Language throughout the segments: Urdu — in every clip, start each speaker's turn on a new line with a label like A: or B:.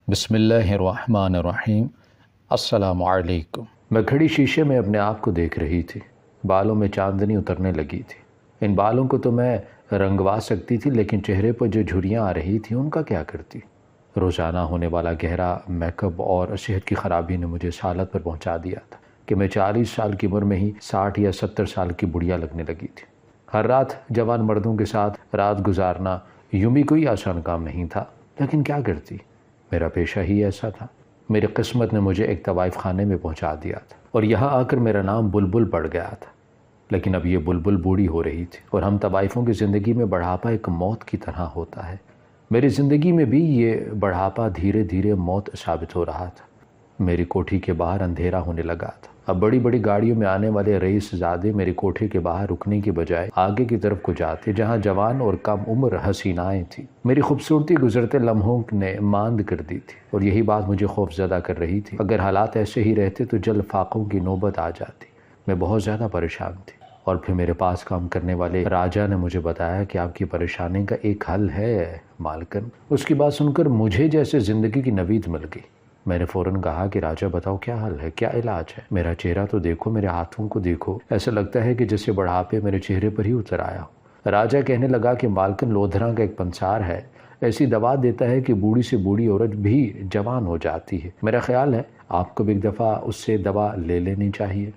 A: بسم اللہ الرحمن الرحیم۔ السلام علیکم۔ میں کھڑی شیشے میں اپنے آپ کو دیکھ رہی تھی۔ بالوں میں چاندنی اترنے لگی تھی۔ ان بالوں کو تو میں رنگوا سکتی تھی، لیکن چہرے پر جو جھریاں آ رہی تھیں ان کا کیا کرتی؟ روزانہ ہونے والا گہرا میک اپ اور صحت کی خرابی نے مجھے اس حالت پر پہنچا دیا تھا کہ میں 40 سال کی عمر میں ہی 60 یا 70 سال کی بڑھیا لگنے لگی تھی۔ ہر رات جوان مردوں کے ساتھ رات گزارنا یوں بھی کوئی آسان کام نہیں تھا، لیکن کیا کرتی؟ میرا پیشہ ہی ایسا تھا۔ میری قسمت نے مجھے ایک طوائف خانے میں پہنچا دیا تھا اور یہاں آ کر میرا نام بلبل پڑ گیا تھا۔ لیکن اب یہ بلبل بوڑھی ہو رہی تھی اور ہم طوائفوں کی زندگی میں بڑھاپا ایک موت کی طرح ہوتا ہے۔ میری زندگی میں بھی یہ بڑھاپا دھیرے دھیرے موت ثابت ہو رہا تھا۔ میری کوٹھی کے باہر اندھیرا ہونے لگا تھا۔ اب بڑی بڑی گاڑیوں میں آنے والے رئیس زادے میری کوٹھی کے باہر رکنے کی بجائے آگے کی طرف کو جاتے، جہاں جوان اور کم عمر حسینائیں تھیں۔ میری خوبصورتی گزرتے لمحوں نے ماند کر دی تھی اور یہی بات مجھے خوف زدہ کر رہی تھی۔ اگر حالات ایسے ہی رہتے تو جلد فاقوں کی نوبت آ جاتی۔ میں بہت زیادہ پریشان تھی، اور پھر میرے پاس کام کرنے والے راجہ نے مجھے بتایا کہ آپ کی پریشانی کا ایک حل ہے مالکن۔ اس کی بات سن کر مجھے جیسے زندگی کی نوید مل گئی۔ میں نے فوراً کہا کہ راجہ بتاؤ کیا حل ہے، کیا علاج ہے؟ میرا چہرہ تو دیکھو، میرے ہاتھوں کو دیکھو، ایسا لگتا ہے کہ جیسے بڑھاپے میرے چہرے پر ہی اتر آیا ہو۔ راجہ کہنے لگا کہ مالکن لودھرا کا ایک پنسار ہے، ایسی دوا دیتا ہے کہ بوڑھی سے بوڑھی عورت بھی جوان ہو جاتی ہے۔ میرا خیال ہے آپ کو بھی ایک دفعہ اس سے دوا لے لینی چاہیے۔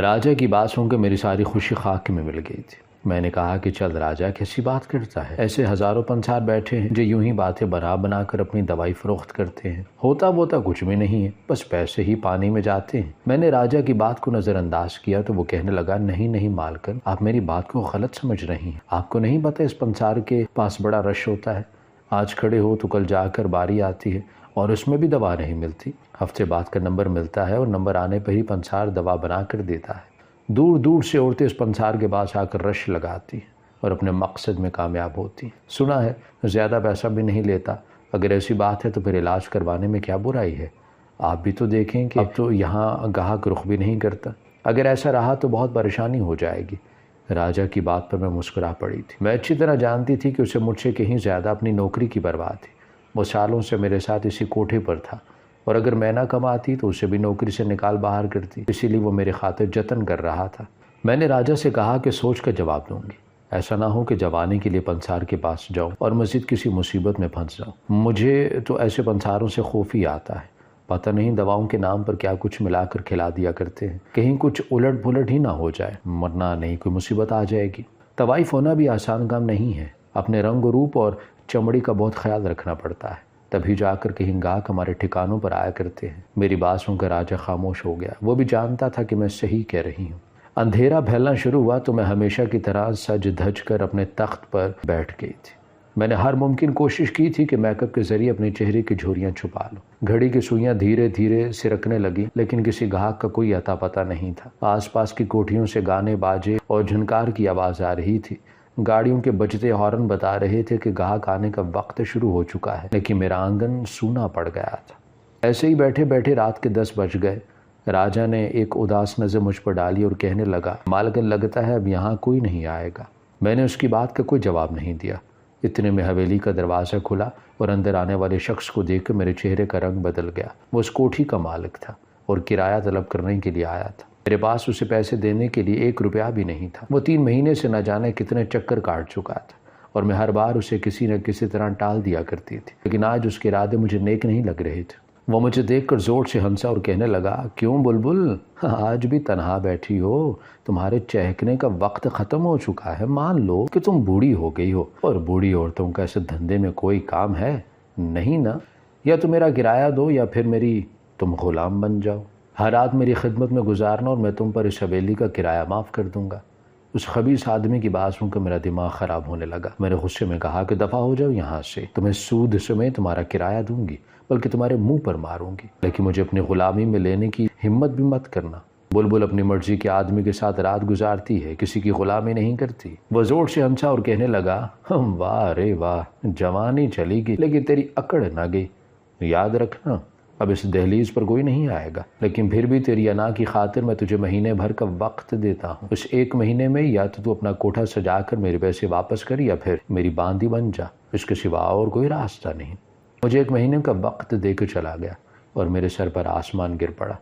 A: راجہ کی بات سن کے میری ساری خوشی خاک میں مل گئی تھی۔ میں نے کہا کہ چل راجہ، کیسی بات کرتا ہے؟ ایسے ہزاروں پنسار بیٹھے ہیں جو یوں ہی باتیں بنا کر اپنی دوائی فروخت کرتے ہیں، ہوتا کچھ بھی نہیں ہے، بس پیسے ہی پانی میں جاتے ہیں۔ میں نے راجہ کی بات کو نظر انداز کیا تو وہ کہنے لگا نہیں مالکن، آپ میری بات کو غلط سمجھ رہی ہیں۔ آپ کو نہیں پتہ اس پنسار کے پاس بڑا رش ہوتا ہے، آج کھڑے ہو تو کل جا کر باری آتی ہے اور اس میں بھی دوا نہیں ملتی۔ ہفتے بعد کا نمبر ملتا ہے اور نمبر آنے پر ہی پنسار دوا بنا کر دیتا ہے۔ دور دور سے عورتیں اس پنسار کے پاس آ کر رش لگاتی ہیں اور اپنے مقصد میں کامیاب ہوتی ہیں۔ سنا ہے زیادہ پیسہ بھی نہیں لیتا۔ اگر ایسی بات ہے تو پھر علاج کروانے میں کیا برائی ہے؟ آپ بھی تو دیکھیں کہ اب تو یہاں گاہک رخ بھی نہیں کرتا۔ اگر ایسا رہا تو بہت پریشانی ہو جائے گی۔ راجہ کی بات پر میں مسکرا پڑی تھی۔ میں اچھی طرح جانتی تھی کہ اسے مجھ سے کہیں زیادہ اپنی نوکری کی پرواہ تھی۔ وہ سالوں سے میرے ساتھ اسی کوٹھے پر تھا، اور اگر میں نہ کماتی تو اسے بھی نوکری سے نکال باہر کرتی، اسی لیے وہ میرے خاطر جتن کر رہا تھا۔ میں نے راجہ سے کہا کہ سوچ کر جواب دوں گی، ایسا نہ ہو کہ جوانی کے لیے پنسار کے پاس جاؤں اور مزید کسی مصیبت میں پھنس جاؤں۔ مجھے تو ایسے پنساروں سے خوف ہی آتا ہے، پتہ نہیں دواؤں کے نام پر کیا کچھ ملا کر کھلا دیا کرتے ہیں، کہیں کچھ الٹ پلٹ ہی نہ ہو جائے، ورنہ نہیں کوئی مصیبت آ جائے گی۔ طوائف ہونا بھی آسان کام نہیں ہے، اپنے رنگ و روپ اور چمڑی کا بہت خیال رکھنا پڑتا ہے، تبھی جا کر کہیں گاہک ہمارے ٹھکانوں پر آیا کرتے ہیں۔ میری بات سن کر راجہ خاموش ہو گیا۔ وہ بھی جانتا تھا کہ میں صحیح کہہ رہی ہوں۔ اندھیرا پھیلنا شروع ہوا تو میں ہمیشہ کی طرح سج دھج کر اپنے تخت پر بیٹھ گئی تھی۔ میں نے ہر ممکن کوشش کی تھی کہ میک اپ کے ذریعے اپنے چہرے کی جھریاں چھپا لوں۔ گھڑی کی سوئیاں دھیرے دھیرے سرکنے لگی، لیکن کسی گاہک کا کوئی اتا پتہ نہیں تھا۔ آس پاس کی کوٹھیوں سے گانے باجے اور جھنکار کی آواز آ رہی تھی۔ گاڑیوں کے بجتے ہارن بتا رہے تھے کہ گاہک آنے کا وقت شروع ہو چکا ہے، لیکن میرا آنگن سونا پڑ گیا تھا۔ ایسے ہی بیٹھے بیٹھے رات کے 10 بج گئے۔ راجہ نے ایک اداس نظر مجھ پر ڈالی اور کہنے لگا، مالکن لگتا ہے اب یہاں کوئی نہیں آئے گا۔ میں نے اس کی بات کا کوئی جواب نہیں دیا۔ اتنے میں حویلی کا دروازہ کھلا اور اندر آنے والے شخص کو دیکھ کر میرے چہرے کا رنگ بدل گیا۔ وہ اس کوٹھی کا مالک تھا اور کرایہ طلب کرنے کے لیے آیا تھا۔ میرے پاس اسے پیسے دینے کے لیے 1 روپیہ بھی نہیں تھا۔ وہ 3 مہینے سے نہ جانے کتنے چکر کاٹ چکا تھا اور میں ہر بار اسے کسی نہ کسی طرح ٹال دیا کرتی تھی، لیکن آج اس کے ارادے مجھے نیک نہیں لگ رہے تھے۔ وہ مجھے دیکھ کر زور سے ہنسا اور کہنے لگا، کیوں بلبل، آج بھی تنہا بیٹھی ہو؟ تمہارے چہکنے کا وقت ختم ہو چکا ہے۔ مان لو کہ تم بوڑھی ہو گئی ہو، اور بوڑھی عورتوں کا ایسے دھندے میں کوئی کام ہے نہیں نا؟ یا تو میرا کرایہ دو یا پھر میری تم غلام بن جاؤ۔ ہر رات میری خدمت میں گزارنا اور میں تم پر اس حویلی کا کرایہ معاف کر دوں گا۔ اس خبیث آدمی کی بات سن کر میرا دماغ خراب ہونے لگا۔ میں نے غصے میں کہا کہ دفع ہو جاؤ یہاں سے، تمہیں سود سمیت تمہارا کرایہ دوں گی، بلکہ تمہارے منہ پر ماروں گی، لیکن مجھے اپنی غلامی میں لینے کی ہمت بھی مت کرنا۔ بلبل اپنی مرضی کے آدمی کے ساتھ رات گزارتی ہے، کسی کی غلامی نہیں کرتی۔ وہ زور سے ہنسا اور کہنے لگا، واہ رے واہ، جوانی چلی گئی لیکن تیری اکڑ نہ گئی۔ یاد رکھنا اب اس دہلیز پر کوئی نہیں آئے گا، لیکن پھر بھی تیری انا کی خاطر میں تجھے مہینے بھر کا وقت دیتا ہوں۔ اس 1 مہینے میں یا تو اپنا کوٹھا سجا کر میرے پیسے واپس کر، یا پھر میری باندی بن جا، اس کے سوا اور کوئی راستہ نہیں۔ مجھے 1 مہینے کا وقت دے کے چلا گیا اور میرے سر پر آسمان گر پڑا۔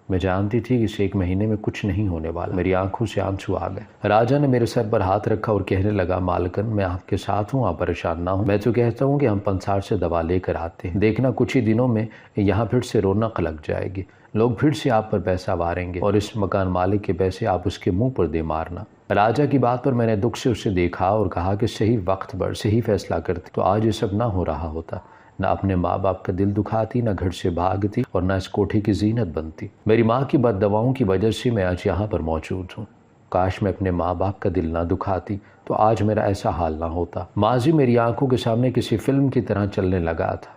A: میں جانتی تھی کہ اس 1 مہینے میں کچھ نہیں ہونے والا۔ میری آنکھوں سے آنسو آ گئے۔ راجہ نے میرے سر پر ہاتھ رکھا اور کہنے لگا، مالکن میں آپ کے ساتھ ہوں، آپ پریشان نہ ہوں۔ میں تو کہتا ہوں کہ ہم پنسار سے دوا لے کر آتے ہیں، دیکھنا کچھ ہی دنوں میں یہاں پھر سے رونق لگ جائے گی، لوگ پھر سے آپ پر پیسہ واریں گے اور اس مکان مالک کے پیسے آپ اس کے منہ پر دے مارنا۔ راجہ کی بات پر میں نے دکھ سے اسے دیکھا اور کہا کہ صحیح وقت پر صحیح فیصلہ کرتے تو آج یہ سب نہ ہو رہا ہوتا، نہ اپنے ماں باپ کا دل دکھاتی، نہ گھر سے بھاگتی اور نہ اس کوٹھے کی زینت بنتی۔ میری ماں کی بد دعاؤں کی وجہ سے میں آج یہاں پر موجود ہوں۔ کاش میں اپنے ماں باپ کا دل نہ دکھاتی تو آج میرا ایسا حال نہ ہوتا۔ ماضی میری آنکھوں کے سامنے کسی فلم کی طرح چلنے لگا تھا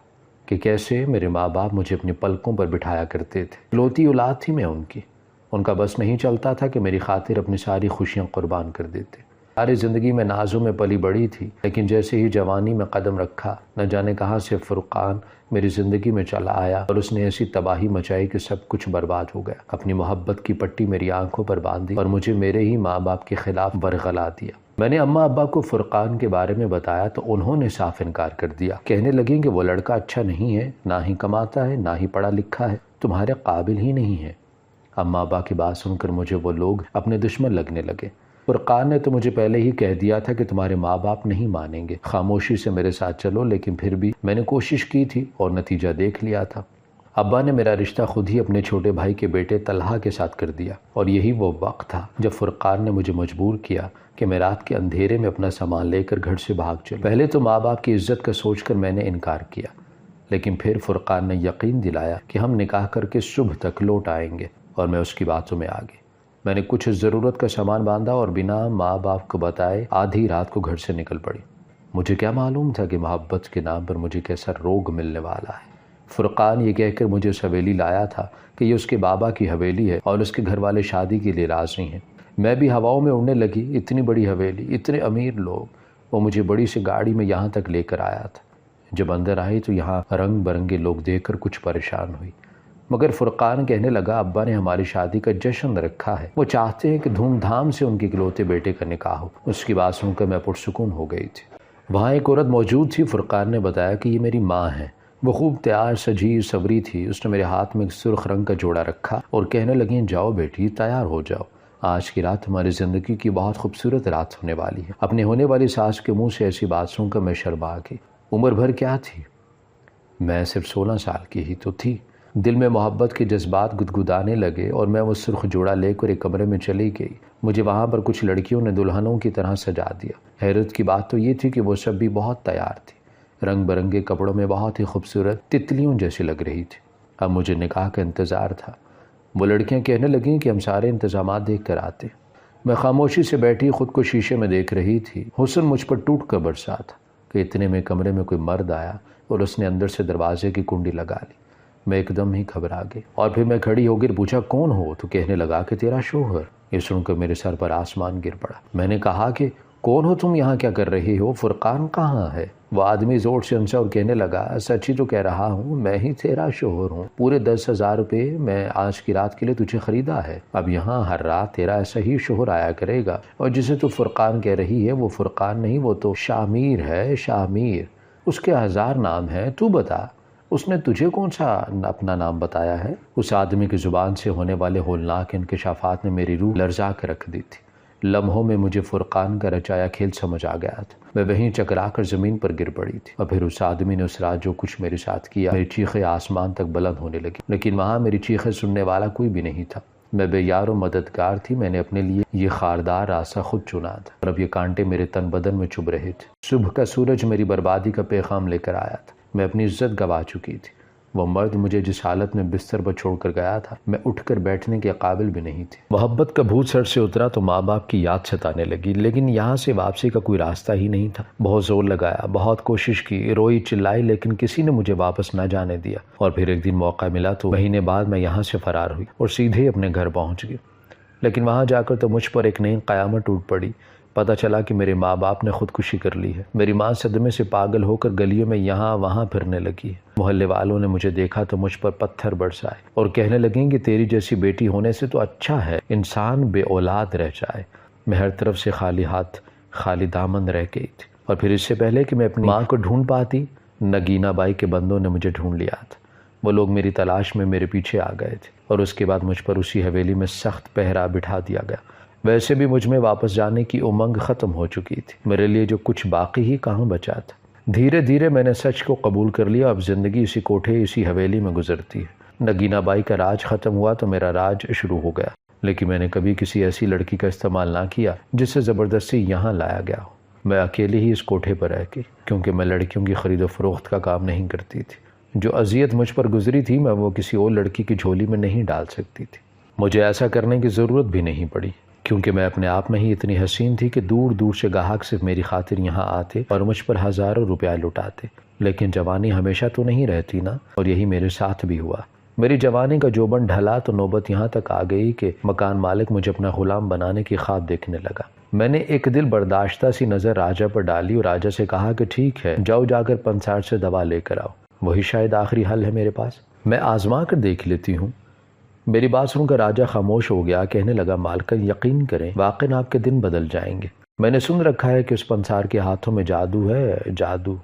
A: کہ کیسے میرے ماں باپ مجھے اپنی پلکوں پر بٹھایا کرتے تھے۔ اکلوتی اولاد تھی میں ان کا بس نہیں چلتا تھا کہ میری خاطر اپنی ساری خوشیاں قربان کر دیتے۔ ساری زندگی میں نازوں میں پلی بڑی تھی، لیکن جیسے ہی جوانی میں قدم رکھا، نہ جانے کہاں سے فرقان میری زندگی میں چلا آیا اور اس نے ایسی تباہی مچائی کہ سب کچھ برباد ہو گیا۔ اپنی محبت کی پٹی میری آنکھوں پر باندھی اور مجھے میرے ہی ماں باپ کے خلاف برگلا دیا۔ میں نے اماں ابا کو فرقان کے بارے میں بتایا تو انہوں نے صاف انکار کر دیا، کہنے لگیں کہ وہ لڑکا اچھا نہیں ہے، نہ ہی کماتا ہے، نہ ہی پڑھا لکھا ہے، تمہارے قابل ہی نہیں ہے۔ اماں ابا کی بات سن کر مجھے وہ لوگ اپنے دشمن لگنے لگے۔ فرقان نے تو مجھے پہلے ہی کہہ دیا تھا کہ تمہارے ماں باپ نہیں مانیں گے، خاموشی سے میرے ساتھ چلو، لیکن پھر بھی میں نے کوشش کی تھی اور نتیجہ دیکھ لیا تھا۔ ابا نے میرا رشتہ خود ہی اپنے چھوٹے بھائی کے بیٹے طلحہ کے ساتھ کر دیا، اور یہی وہ وقت تھا جب فرقان نے مجھے مجبور کیا کہ میں رات کے اندھیرے میں اپنا سامان لے کر گھر سے بھاگ چلوں۔ پہلے تو ماں باپ کی عزت کا سوچ کر میں نے انکار کیا، لیکن پھر فرقان نے یقین دلایا کہ ہم نکاح کر کے صبح تک لوٹ آئیں گے، اور میں اس کی باتوں میں آ گئی۔ میں نے کچھ ضرورت کا سامان باندھا اور بنا ماں باپ کو بتائے آدھی رات کو گھر سے نکل پڑی۔ مجھے کیا معلوم تھا کہ محبت کے نام پر مجھے کیسا روگ ملنے والا ہے۔ فرقان یہ کہہ کر مجھے اس حویلی لایا تھا کہ یہ اس کے بابا کی حویلی ہے اور اس کے گھر والے شادی کے لیے راضی ہیں۔ میں بھی ہواؤں میں اڑنے لگی، اتنی بڑی حویلی، اتنے امیر لوگ، وہ مجھے بڑی سی گاڑی میں یہاں تک لے کر آیا تھا۔ جب اندر آئی تو یہاں رنگ برنگے لوگ دیکھ کر کچھ پریشان ہوئی، مگر فرقان کہنے لگا، ابا نے ہماری شادی کا جشن رکھا ہے، وہ چاہتے ہیں کہ دھوم دھام سے ان کے اکلوتے بیٹے کا نکاح ہو۔ اس کی بات سن کر میں پرسکون ہو گئی تھی۔ وہاں ایک عورت موجود تھی، فرقان نے بتایا کہ یہ میری ماں ہے۔ وہ خوب تیار سجی سوری تھی، اس نے میرے ہاتھ میں ایک سرخ رنگ کا جوڑا رکھا اور کہنے لگیں، جاؤ بیٹی تیار ہو جاؤ، آج کی رات ہماری زندگی کی بہت خوبصورت رات ہونے والی ہے۔ اپنے ہونے والی ساس کے منہ سے ایسی بات سن کر میں شرما گئی۔ عمر بھر کیا تھی، میں صرف 16 سال کی ہی تو تھی۔ دل میں محبت کے جذبات گدگدانے لگے اور میں وہ سرخ جوڑا لے کر ایک کمرے میں چلی گئی۔ مجھے وہاں پر کچھ لڑکیوں نے دلہنوں کی طرح سجا دیا۔ حیرت کی بات تو یہ تھی کہ وہ سب بھی بہت تیار تھی، رنگ برنگے کپڑوں میں بہت ہی خوبصورت تتلیوں جیسی لگ رہی تھی۔ اب مجھے نکاح کا انتظار تھا۔ وہ لڑکیاں کہنے لگیں کہ ہم سارے انتظامات دیکھ کر آتے۔ میں خاموشی سے بیٹھی خود کو شیشے میں دیکھ رہی تھی۔ حسن مجھ پر ٹوٹ کر برسا تھا کہ اتنے میں کمرے میں کوئی مرد آیا اور اس نے اندر سے دروازے کی کنڈی لگا لی۔ میں ایک دم ہی گھبرا گئی اور پھر میں کھڑی ہو کر پوچھا، کون ہو؟ تو کہنے لگا کہ تیرا شوہر۔ یہ سن کر میرے سر پر آسمان گر پڑا۔ میں نے کہا کہ کون ہو تم، یہاں کیا کر رہی ہو؟ فرقان کہاں ہے؟ وہ آدمی زور سے ہنسا اور کہنے لگا، سچی تو کہہ رہا ہوں، میں ہی تیرا شوہر ہوں۔ پورے 10,000 روپے میں آج کی رات کے لیے تجھے خریدا ہے۔ اب یہاں ہر رات تیرا ایسا ہی شوہر آیا کرے گا، اور جسے تو فرقان کہہ رہی ہے وہ فرقان نہیں، وہ تو شاہ میر ہے، شاہ میر۔ اس کے 1000 نام ہیں، تو بتا اس نے تجھے کون سا اپنا نام بتایا ہے؟ اس آدمی کی زبان سے ہونے والے ہولناک انکشافات نے میری روح لرزا کے رکھ دی تھی۔ لمحوں میں مجھے فرقان کا رچایا کھیل سمجھ آ گیا تھا۔ میں وہیں چکرا کر زمین پر گر پڑی تھی، اور پھر اس آدمی نے اس رات جو کچھ میرے ساتھ کیا، میری چیخیں آسمان تک بلند ہونے لگی، لیکن وہاں میری چیخیں سننے والا کوئی بھی نہیں تھا۔ میں بے یار و مددگار تھی، میں نے اپنے لیے یہ خاردار راستہ خود چنا تھا، اور اب یہ کانٹے میرے تن بدن میں چبھ رہے تھے۔ صبح کا سورج میری بربادی کا پیغام لے کر آیا تھا۔ میں اپنی عزت گوا چکی تھی۔ وہ مرد مجھے جس حالت میں بستر پر چھوڑ کر گیا تھا، میں اٹھ کر بیٹھنے کے قابل بھی نہیں تھی۔ محبت کا بھوت سر سے اترا تو ماں باپ کی یاد ستانے لگی، لیکن یہاں سے واپسی کا کوئی راستہ ہی نہیں تھا۔ بہت زور لگایا، بہت کوشش کی، روئی چلائی، لیکن کسی نے مجھے واپس نہ جانے دیا۔ اور پھر ایک دن موقع ملا تو مہینے بعد میں یہاں سے فرار ہوئی اور سیدھے اپنے گھر پہنچ گئی۔ لیکن وہاں جا کر تو مجھ پر ایک نئی قیامت ٹوٹ پڑی۔ پتہ چلا کہ میرے ماں باپ نے خودکشی کر لی ہے۔ میری ماں صدمے سے پاگل ہو کر گلیوں میں یہاں وہاں پھرنے لگی ہے۔ محلے والوں نے مجھے دیکھا تو مجھ پر پتھر برسائے اور کہنے لگیں کہ تیری جیسی بیٹی ہونے سے تو اچھا ہے انسان بے اولاد رہ جائے۔ میں ہر طرف سے خالی ہاتھ خالی دامن رہ گئی تھی، اور پھر اس سے پہلے کہ میں اپنی ماں کو ڈھونڈ پاتی، نگینہ بائی کے بندوں نے مجھے ڈھونڈ لیا تھا۔ وہ لوگ میری تلاش میں میرے پیچھے آ گئے تھے اور اس کے بعد مجھ پر اسی حویلی میں سخت پہرا بٹھا دیا گیا۔ ویسے بھی مجھ میں واپس جانے کی امنگ ختم ہو چکی تھی، میرے لیے جو کچھ باقی ہی کہاں بچا تھا۔ دھیرے دھیرے میں نے سچ کو قبول کر لیا، اب زندگی اسی کوٹھے اسی حویلی میں گزرتی ہے۔ نگینہ بائی کا راج ختم ہوا تو میرا راج شروع ہو گیا، لیکن میں نے کبھی کسی ایسی لڑکی کا استعمال نہ کیا جس سے زبردستی یہاں لایا گیا ہو۔ میں اکیلی ہی اس کوٹھے پر رہ گئی، کیونکہ میں لڑکیوں کی خرید و فروخت کا کام نہیں کرتی تھی۔ جو اذیت مجھ پر گزری تھی میں وہ کسی اور لڑکی کی جھولی میں نہیں ڈال سکتی تھی۔ مجھے ایسا کرنے کی ضرورت بھی نہیں پڑی، کیونکہ میں اپنے آپ میں ہی اتنی حسین تھی کہ دور دور سے گاہک صرف میری خاطر یہاں آتے اور مجھ پر ہزاروں روپیہ لٹاتے۔ لیکن جوانی ہمیشہ تو نہیں رہتی نا، اور یہی میرے ساتھ بھی ہوا۔ میری جوانی کا جوبن ڈھلا تو نوبت یہاں تک آ گئی کہ مکان مالک مجھے اپنا غلام بنانے کی خواب دیکھنے لگا۔ میں نے ایک دل برداشتہ سی نظر راجہ پر ڈالی اور راجہ سے کہا کہ ٹھیک ہے، جاؤ جا کر پنساٹ سے دوا لے کر آؤ، وہی شاید آخری حل ہے میرے پاس، میں آزما کر دیکھ لیتی ہوں۔ میری بات سن کر راجہ خاموش ہو گیا، کہنے لگا مالکن یقین کریں واقعاً آپ کے دن بدل جائیں گے۔ میں نے سن رکھا ہے کہ اس پنسار کے ہاتھوں میں جادو ہے، جادو۔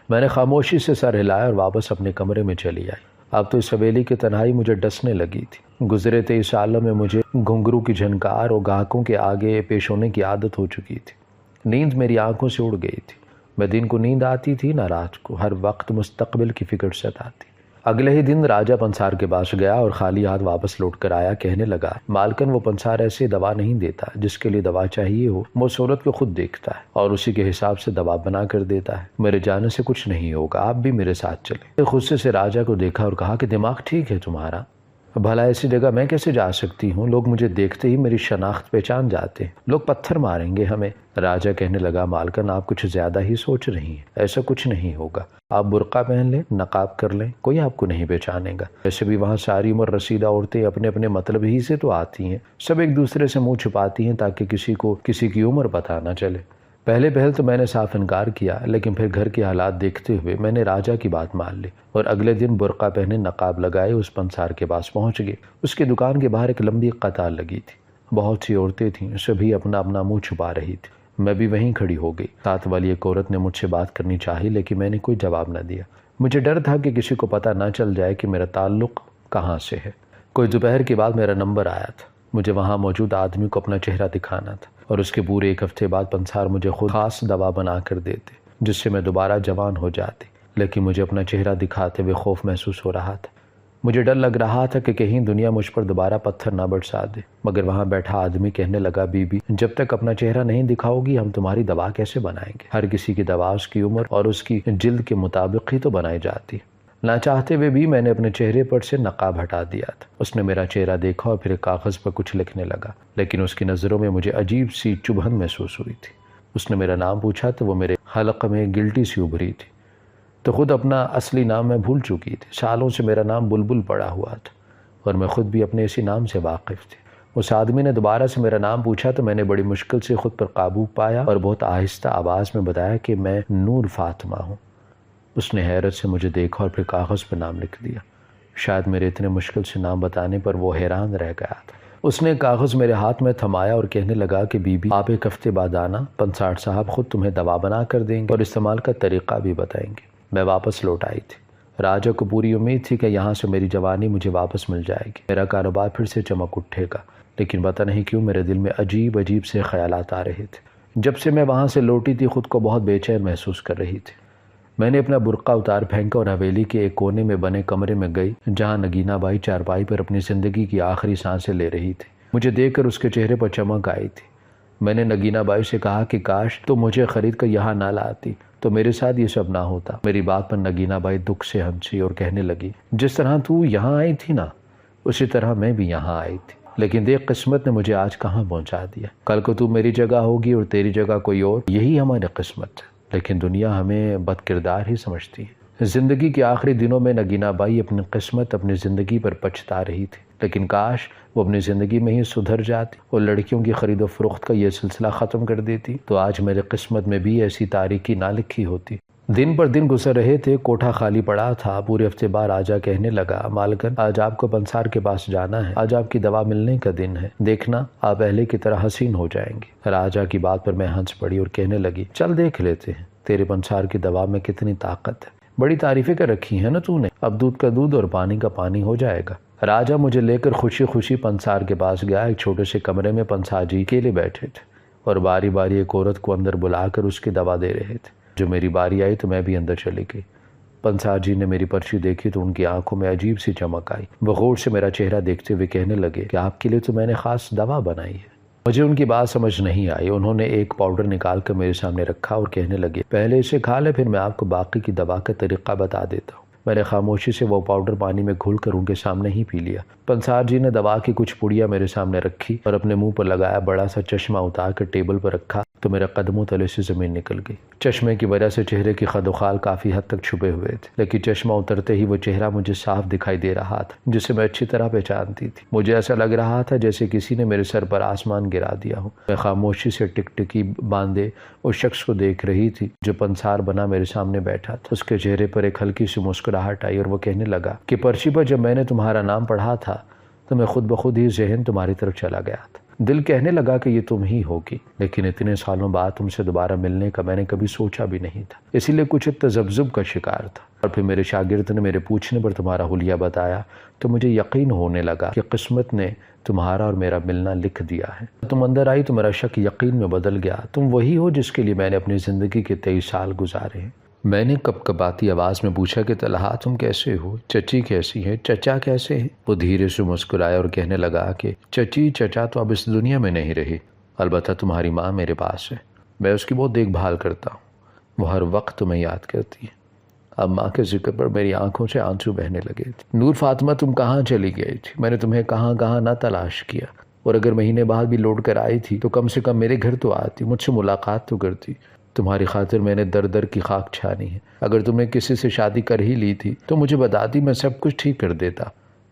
A: میں نے خاموشی سے سر ہلایا اور واپس اپنے کمرے میں چلی آئی۔ اب تو اس حویلی کی تنہائی مجھے ڈسنے لگی تھی۔ گزرے 23 سالوں میں مجھے گھنگرو کی جھنکار اور گاہکوں کے آگے پیش ہونے کی عادت ہو چکی تھی۔ نیند میری آنکھوں سے اڑ گئی تھی۔ میں دن کو نیند آتی تھی نہ رات کو، ہر وقت مستقبل کی فکر ستاتی۔ اگلے ہی دن راجہ پنسار کے پاس گیا اور خالی ہاتھ واپس لوٹ کر آیا، کہنے لگا مالکن وہ پنسار ایسے دوا نہیں دیتا، جس کے لیے دوا چاہیے ہو وہ صورت کو خود دیکھتا ہے اور اسی کے حساب سے دوا بنا کر دیتا ہے۔ میرے جانے سے کچھ نہیں ہوگا، آپ بھی میرے ساتھ چلیں۔ غصے سے راجہ کو دیکھا اور کہا کہ دماغ ٹھیک ہے تمہارا؟ بھلا ایسی جگہ میں کیسے جا سکتی ہوں؟ لوگ مجھے دیکھتے ہی میری شناخت پہچان جاتے ہیں، لوگ پتھر ماریں گے ہمیں۔ راجہ کہنے لگا مالکن آپ کچھ زیادہ ہی سوچ رہی ہیں، ایسا کچھ نہیں ہوگا۔ آپ برقع پہن لیں، نقاب کر لیں، کوئی آپ کو نہیں پہچانے گا۔ ویسے بھی وہاں ساری عمر رسیدہ عورتیں اپنے اپنے مطلب ہی سے تو آتی ہیں، سب ایک دوسرے سے منہ چھپاتی ہیں تاکہ کسی کو کسی کی عمر پتہ نہ چلے۔ پہلے تو میں نے صاف انکار کیا، لیکن پھر گھر کے حالات دیکھتے ہوئے میں نے راجہ کی بات مان لی اور اگلے دن برقع پہنے نقاب لگائے اس پنسار کے پاس پہنچ گئے۔ اس کی دکان کے باہر ایک لمبی قطار لگی تھی، بہت سی عورتیں تھیں، سبھی اپنا اپنا منہ چھپا رہی تھی۔ میں بھی وہیں کھڑی ہو گئی۔ ساتھ والی ایک عورت نے مجھ سے بات کرنی چاہی، لیکن میں نے کوئی جواب نہ دیا۔ مجھے ڈر تھا کہ کسی کو پتہ نہ چل جائے کہ میرا تعلق کہاں سے ہے۔ کوئی دوپہر کے بعد میرا نمبر آیا تھا، مجھے وہاں موجود آدمی کو اپنا چہرہ دکھانا تھا اور اس کے پورے 1 ہفتے بعد پنسار مجھے خود خاص دوا بنا کر دیتے جس سے میں دوبارہ جوان ہو جاتی، لیکن مجھے اپنا چہرہ دکھاتے ہوئے خوف محسوس ہو رہا تھا۔ مجھے ڈر لگ رہا تھا کہ کہیں دنیا مجھ پر دوبارہ پتھر نہ برسا دے، مگر وہاں بیٹھا آدمی کہنے لگا بی بی جب تک اپنا چہرہ نہیں دکھاؤ گی ہم تمہاری دوا کیسے بنائیں گے؟ ہر کسی کی دوا اس کی عمر اور اس کی جلد کے مطابق ہی تو بنائی جاتی۔ نہ چاہتے ہوئے بھی میں نے اپنے چہرے پر سے نقاب ہٹا دیا تھا۔ اس نے میرا چہرہ دیکھا اور پھر ایک کاغذ پر کچھ لکھنے لگا، لیکن اس کی نظروں میں مجھے عجیب سی چبھن محسوس ہوئی تھی۔ اس نے میرا نام پوچھا تو وہ میرے حلق میں گلٹی سی ابھری تھی، تو خود اپنا اصلی نام میں بھول چکی تھی۔ سالوں سے میرا نام بلبل پڑا ہوا تھا اور میں خود بھی اپنے اسی نام سے واقف تھی۔ اس آدمی نے دوبارہ سے میرا نام پوچھا تو میں نے بڑی مشکل سے خود پر قابو پایا اور بہت آہستہ آواز میں بتایا کہ میں نور فاطمہ ہوں۔ اس نے حیرت سے مجھے دیکھا اور پھر کاغذ پر نام لکھ دیا۔ شاید میرے اتنے مشکل سے نام بتانے پر وہ حیران رہ گیا تھا۔ اس نے کاغذ میرے ہاتھ میں تھمایا اور کہنے لگا کہ بی بی آپ 1 ہفتے بعد آنا، پنساٹ صاحب خود تمہیں دوا بنا کر دیں گے اور استعمال کا طریقہ بھی بتائیں گے۔ میں واپس لوٹ آئی تھی۔ راجہ کو پوری امید تھی کہ یہاں سے میری جوانی مجھے واپس مل جائے گی، میرا کاروبار پھر سے چمک اٹھے گا، لیکن پتہ نہیں کیوں میرے دل میں عجیب سے خیالات آ رہے تھے۔ جب سے میں وہاں سے لوٹی تھی خود کو بہت بے چین محسوس کر رہی تھی۔ میں نے اپنا برقع اتار پھینکا اور حویلی کے ایک کونے میں بنے کمرے میں گئی جہاں نگینہ بائی چارپائی پر اپنی زندگی کی آخری سانسیں لے رہی تھی۔ مجھے دیکھ کر اس کے چہرے پر چمک آئی تھی۔ میں نے نگینہ بائی سے کہا کہ کاش تو مجھے خرید کر یہاں نہ لاتی تو میرے ساتھ یہ سب نہ ہوتا۔ میری بات پر نگینہ بائی دکھ سے ہنسی اور کہنے لگی جس طرح تو یہاں آئی تھی نا اسی طرح میں بھی یہاں آئی تھی، لیکن دیکھ قسمت نے مجھے آج کہاں پہنچا دیا۔ کل کو تو میری جگہ ہوگی اور تیری جگہ کوئی اور، یہی ہماری قسمت ہے، لیکن دنیا ہمیں بد کردار ہی سمجھتی ہے۔ زندگی کے آخری دنوں میں نگینہ بائی اپنی قسمت اپنی زندگی پر پچھتا رہی تھی، لیکن کاش وہ اپنی زندگی میں ہی سدھر جاتی اور لڑکیوں کی خرید و فروخت کا یہ سلسلہ ختم کر دیتی تو آج میرے قسمت میں بھی ایسی تاریکی نہ لکھی ہوتی۔ دن پر دن گزر رہے تھے، کوٹھا خالی پڑا تھا۔ پورے ہفتے بعد راجہ کہنے لگا مالکن آج آپ کو پنسار کے پاس جانا ہے، آج آپ کی دوا ملنے کا دن ہے، دیکھنا آپ پہلے کی طرح حسین ہو جائیں گے۔ راجہ کی بات پر میں ہنس پڑی اور کہنے لگی چل دیکھ لیتے ہیں تیرے پنسار کی دوا میں کتنی طاقت ہے۔ بڑی تعریفیں کر رکھی ہیں نا تو نے، اب دودھ کا دودھ اور پانی کا پانی ہو جائے گا۔ راجہ مجھے لے کر خوشی خوشی پنسار کے پاس گیا۔ ایک چھوٹے سے کمرے میں پنسار جی اکیلے بیٹھے تھے اور باری باری ایک عورت کو اندر بلا کر اس کی دوا دے رہے تھے۔ جو میری باری آئی تو میں بھی اندر چلی گئی۔ پنسار جی نے میری پرچی دیکھی تو ان کی آنکھوں میں عجیب سی چمک آئی۔ وہ غور سے میرا چہرہ دیکھتے ہوئے کہنے لگے کہ آپ کے لیے تو میں نے خاص دوا بنائی ہے۔ مجھے ان کی بات سمجھ نہیں آئی۔ انہوں نے ایک پاؤڈر نکال کر میرے سامنے رکھا اور کہنے لگے پہلے اسے کھا لے، پھر میں آپ کو باقی کی دوا کا طریقہ بتا دیتا ہوں۔ میں نے خاموشی سے وہ پاؤڈر پانی میں گھول کر ان کے سامنے ہی پی لیا۔ پنسار جی نے دوا کی کچھ پڑیاں میرے سامنے رکھی اور اپنے منہ پر لگایا۔ بڑا سا چشمہ اتار کر ٹیبل پر رکھا تو میرے قدموں تلے سے زمین نکل گئی۔ چشمے کی وجہ سے چہرے کی خد و خال کافی حد تک چھپے ہوئے تھے، لیکن چشمہ اترتے ہی وہ چہرہ مجھے صاف دکھائی دے رہا تھا جسے میں اچھی طرح پہچانتی تھی۔ مجھے ایسا لگ رہا تھا جیسے کسی نے میرے سر پر آسمان گرا دیا ہو۔ میں خاموشی سے ٹکٹکی باندھے اس شخص کو دیکھ رہی تھی جو پنسار بنا میرے سامنے بیٹھا تھا۔ اس کے چہرے پر ایک ہلکی سی مسکراہٹ آئی اور وہ کہنے لگا کہ پرچی پر جب میں نے تمہارا نام پڑھا تھا تو میں خود بخود ہی ذہن تمہاری طرف چلا گیا تھا۔ دل کہنے لگا کہ یہ تم ہی ہوگی، لیکن اتنے سالوں بعد تم سے دوبارہ ملنے کا میں نے کبھی سوچا بھی نہیں تھا، اسی لیے کچھ تذبذب کا شکار تھا۔ اور پھر میرے شاگرد نے میرے پوچھنے پر تمہارا حلیہ بتایا تو مجھے یقین ہونے لگا کہ قسمت نے تمہارا اور میرا ملنا لکھ دیا ہے۔ تم اندر آئی تو میرا شک یقین میں بدل گیا۔ تم وہی ہو جس کے لیے میں نے اپنی زندگی کے 23 سال گزارے ہیں۔ میں نے کپکپاتی آواز میں پوچھا کہ طلحہ تم کیسے ہو؟ چچی کیسی ہے؟ چچا کیسے ہیں؟ وہ دھیرے سے مسکرایا اور کہنے لگا کہ چچی چچا تو اب اس دنیا میں نہیں رہی، البتہ تمہاری ماں میرے پاس ہے، میں اس کی بہت دیکھ بھال کرتا ہوں، وہ ہر وقت تمہیں یاد کرتی ہے۔ اب ماں کے ذکر پر میری آنکھوں سے آنسو بہنے لگے تھے۔ نور فاطمہ تم کہاں چلی گئی تھی؟ میں نے تمہیں کہاں کہاں نہ تلاش کیا، اور اگر مہینے بعد بھی لوٹ کر آئی تھی تو کم سے کم میرے گھر تو آتی، مجھ سے ملاقات تو کرتی۔ تمہاری خاطر میں نے در در کی خاک چھانی ہے۔ اگر تم نے کسی سے شادی کر ہی لی تھی تو مجھے بتاتی، میں سب کچھ ٹھیک کر دیتا۔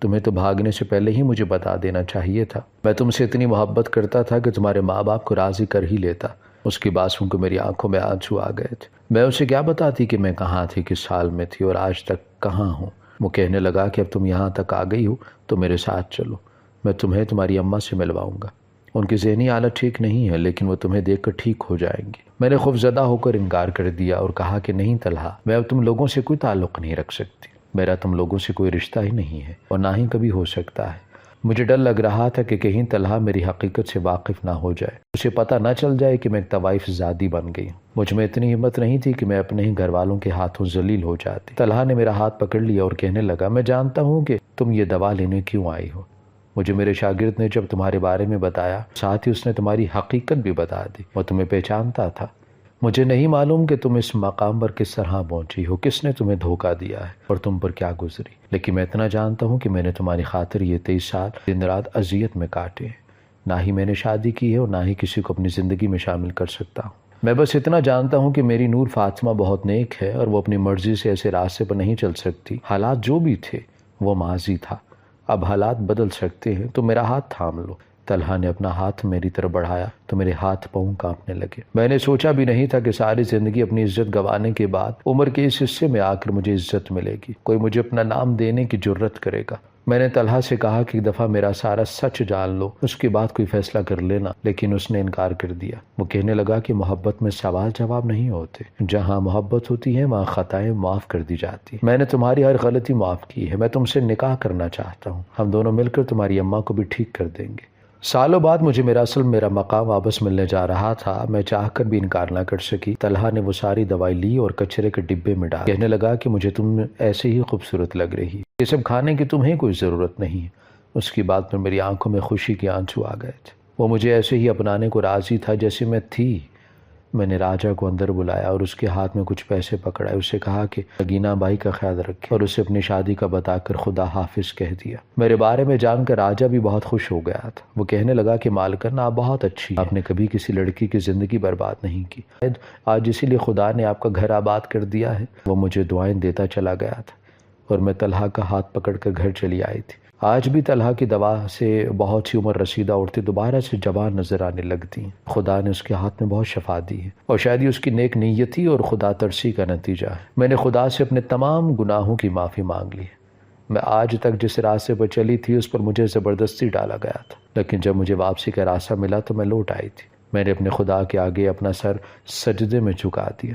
A: تمہیں تو بھاگنے سے پہلے ہی مجھے بتا دینا چاہیے تھا۔ میں تم سے اتنی محبت کرتا تھا کہ تمہارے ماں باپ کو راضی کر ہی لیتا۔ اس کی بات سن کر میری آنکھوں میں آنسو آ گئے تھے۔ میں اسے کیا بتاتی کہ میں کہاں تھی، کس حال میں تھی اور آج تک کہاں ہوں۔ وہ کہنے لگا کہ اب تم یہاں تک آ گئی ہو تو میرے ساتھ چلو، میں تمہیں تمہاری اماں سے ملواؤں گا۔ ان کی ذہنی حالت ٹھیک نہیں ہے، لیکن وہ تمہیں دیکھ کر ٹھیک ہو جائیں گی۔ میں نے خوفزدہ ہو کر انکار کر دیا اور کہا کہ نہیں طلحہ، میں اب تم لوگوں سے کوئی تعلق نہیں رکھ سکتی، میرا تم لوگوں سے کوئی رشتہ ہی نہیں ہے اور نہ ہی کبھی ہو سکتا ہے۔ مجھے ڈر لگ رہا تھا کہ کہیں طلحہ میری حقیقت سے واقف نہ ہو جائے، اسے پتہ نہ چل جائے کہ میں ایک طوائف زادی بن گئی ہوں۔ مجھ میں اتنی ہمت نہیں تھی کہ میں اپنے ہی گھر والوں کے ہاتھوں ذلیل ہو جاتی۔ طلحہ نے میرا ہاتھ پکڑ لیا اور کہنے لگا میں جانتا ہوں کہ تم یہ دوا لینے کیوں آئی ہو۔ مجھے میرے شاگرد نے جب تمہارے بارے میں بتایا، ساتھ ہی اس نے تمہاری حقیقت بھی بتا دی۔ وہ تمہیں پہچانتا تھا۔ مجھے نہیں معلوم کہ تم اس مقام پر کس طرح پہنچی ہو، کس نے تمہیں دھوکہ دیا ہے اور تم پر کیا گزری، لیکن میں اتنا جانتا ہوں کہ میں نے تمہاری خاطر یہ 23 سال دن رات اذیت میں کاٹے ہیں۔ نہ ہی میں نے شادی کی ہے اور نہ ہی کسی کو اپنی زندگی میں شامل کر سکتا ہوں۔ میں بس اتنا جانتا ہوں کہ میری نور فاطمہ بہت نیک ہے اور وہ اپنی مرضی سے ایسے راستے پر نہیں چل سکتی۔ حالات جو بھی تھے وہ ماضی تھا، اب حالات بدل سکتے ہیں، تو میرا ہاتھ تھام لو۔ طلحہ نے اپنا ہاتھ میری طرف بڑھایا تو میرے ہاتھ پاؤں کانپنے لگے۔ میں نے سوچا بھی نہیں تھا کہ ساری زندگی اپنی عزت گنوانے کے بعد عمر کے اس حصے میں آ کر مجھے عزت ملے گی، کوئی مجھے اپنا نام دینے کی جرت کرے گا۔ میں نے طلحہ سے کہا کہ ایک دفعہ میرا سارا سچ جان لو، اس کے بعد کوئی فیصلہ کر لینا، لیکن اس نے انکار کر دیا۔ وہ کہنے لگا کہ محبت میں سوال جواب نہیں ہوتے، جہاں محبت ہوتی ہے وہاں خطائیں معاف کر دی جاتی۔ میں نے تمہاری ہر غلطی معاف کی ہے، میں تم سے نکاح کرنا چاہتا ہوں، ہم دونوں مل کر تمہاری اماں کو بھی ٹھیک کر دیں گے۔ سالوں بعد مجھے میرا مقام واپس ملنے جا رہا تھا، میں چاہ کر بھی انکار نہ کر سکی۔ طلحہ نے وہ ساری دوائی لی اور کچرے کے ڈبے میں ڈال، کہنے لگا کہ مجھے تم ایسے ہی خوبصورت لگ رہی، یہ سب کھانے کی تمہیں کوئی ضرورت نہیں۔ اس کی بات پر میری آنکھوں میں خوشی کے آنسو آ گئے تھے۔ وہ مجھے ایسے ہی اپنانے کو راضی تھا جیسے میں تھی۔ میں نے راجہ کو اندر بلایا اور اس کے ہاتھ میں کچھ پیسے پکڑائے، اسے کہا کہ نگینہ بائی کا خیال رکھے اور اسے اپنی شادی کا بتا کر خدا حافظ کہہ دیا۔ میرے بارے میں جان کر راجہ بھی بہت خوش ہو گیا تھا۔ وہ کہنے لگا کہ مالکن آپ بہت اچھی، آپ نے کبھی کسی لڑکی کی زندگی برباد نہیں کی، آج اسی لیے خدا نے آپ کا گھر آباد کر دیا ہے۔ وہ مجھے دعائیں دیتا چلا گیا تھا اور میں طلحہ کا ہاتھ پکڑ کر گھر چلی آئی تھی۔ آج بھی طلحہ کی دوا سے بہت سی عمر رسیدہ عورتیں دوبارہ سے جوان نظر آنے لگتی ہیں۔ خدا نے اس کے ہاتھ میں بہت شفا دی ہے اور شاید یہ اس کی نیک نیتی اور خدا ترسی کا نتیجہ ہے۔ میں نے خدا سے اپنے تمام گناہوں کی معافی مانگ لی ہے۔ میں آج تک جس راستے پر چلی تھی اس پر مجھے زبردستی ڈالا گیا تھا، لیکن جب مجھے واپسی کا راستہ ملا تو میں لوٹ آئی تھی۔ میں نے اپنے خدا کے آگے اپنا سر سجدے میں جھکا دیا۔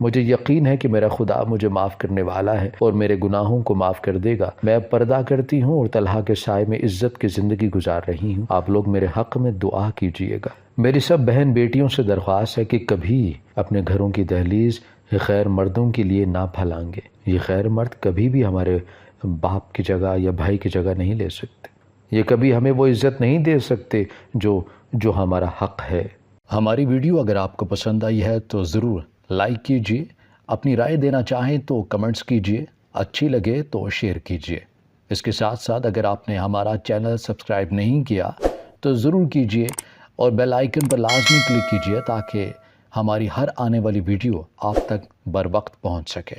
A: مجھے یقین ہے کہ میرا خدا مجھے معاف کرنے والا ہے اور میرے گناہوں کو معاف کر دے گا۔ میں اب پردہ کرتی ہوں اور طلحہ کے سائے میں عزت کی زندگی گزار رہی ہوں۔ آپ لوگ میرے حق میں دعا کیجئے گا۔ میری سب بہن بیٹیوں سے درخواست ہے کہ کبھی اپنے گھروں کی دہلیز غیر مردوں کے لیے نہ پھیلائیں گے۔ یہ غیر مرد کبھی بھی ہمارے باپ کی جگہ یا بھائی کی جگہ نہیں لے سکتے۔ یہ کبھی ہمیں وہ عزت نہیں دے سکتے جو ہمارا حق ہے۔ ہماری ویڈیو اگر آپ کو پسند آئی ہے تو ضرور لائک کیجئے، اپنی رائے دینا چاہیں تو کمنٹس کیجئے، اچھی لگے تو شیئر کیجئے۔ اس کے ساتھ ساتھ اگر آپ نے ہمارا چینل سبسکرائب نہیں کیا تو ضرور کیجئے اور بیل آئیکن پر لازمی کلک کیجئے تاکہ ہماری ہر آنے والی ویڈیو آپ تک بر وقت پہنچ سکے۔